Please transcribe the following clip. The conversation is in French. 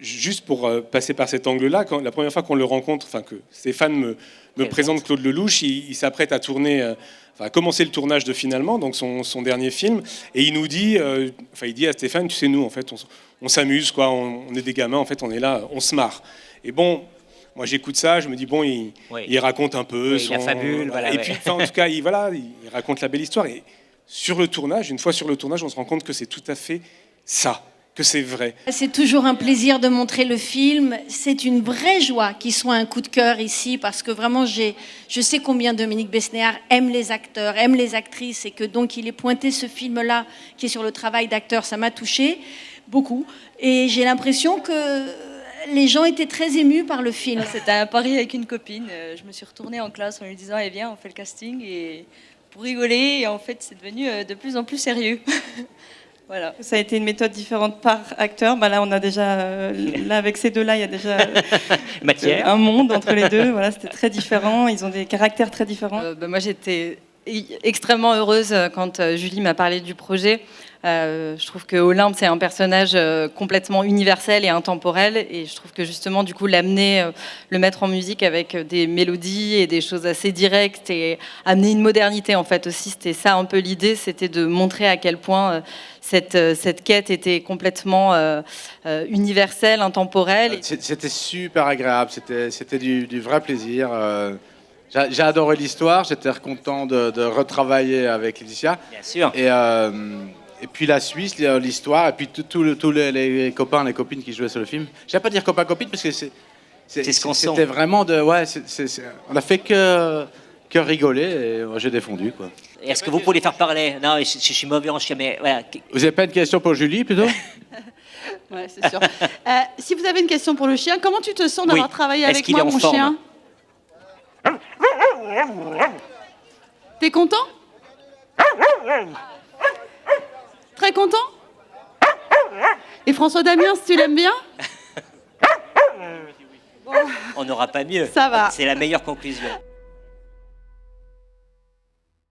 juste pour passer par cet angle-là, la première fois qu'on le rencontre, enfin que Stéphane me présente Claude Lelouch, il s'apprête à tourner, à commencer le tournage de Finalement, donc son dernier film, et il nous dit, il dit à Stéphane, tu sais, nous, en fait, on s'amuse, quoi, on est des gamins, en fait, on est là, on se marre. Et bon, moi j'écoute ça, je me dis, bon, il raconte un peu la fabule, voilà. Et puis, en tout cas, il raconte la belle histoire. Et sur le tournage, une fois sur le tournage, on se rend compte que c'est tout à fait ça, que c'est vrai. C'est toujours un plaisir de montrer le film. C'est une vraie joie qu'il soit un coup de cœur ici, parce que vraiment, je sais combien Dominique Besnéard aime les acteurs, aime les actrices, et que donc il ait pointé ce film-là, qui est sur le travail d'acteur, ça m'a touchée beaucoup. Et j'ai l'impression que les gens étaient très émus par le film. C'était un pari avec une copine. Je me suis retournée en classe en lui disant, eh bien, on fait le casting, et pour rigoler, et en fait, c'est devenu de plus en plus sérieux. Voilà. Ça a été une méthode différente par acteur. Là, on a déjà, là avec ces deux-là, il y a déjà un monde entre les deux. Voilà, c'était très différent. Ils ont des caractères très différents. Moi, j'étais extrêmement heureuse quand Julie m'a parlé du projet. Je trouve que Olympe, c'est un personnage complètement universel et intemporel, et je trouve que justement, du coup, l'amener, le mettre en musique avec des mélodies et des choses assez directes, et amener une modernité, en fait, aussi, c'était ça un peu l'idée, c'était de montrer à quel point cette quête était complètement universelle, intemporelle. C'était super agréable, c'était du vrai plaisir. J'ai adoré l'histoire, j'étais content de retravailler avec Laetitia. Bien sûr. Et puis la Suisse, l'histoire, et puis tous les copains, les copines qui jouaient sur le film. Je ne vais pas dire copains-copines parce que c'était vraiment de... Ouais, on a fait que rigoler, et j'ai défendu, quoi. Est-ce que vous pouvez faire parler? Non, je suis mauvais en chien, mais voilà. Vous n'avez pas une question pour Julie, plutôt? Ouais, c'est sûr. Si vous avez une question pour le chien, comment tu te sens d'avoir travaillé avec moi, mon chien? T'es content? Très content? Et François Damiens, tu l'aimes bien? On n'aura pas mieux. Ça va. C'est la meilleure conclusion.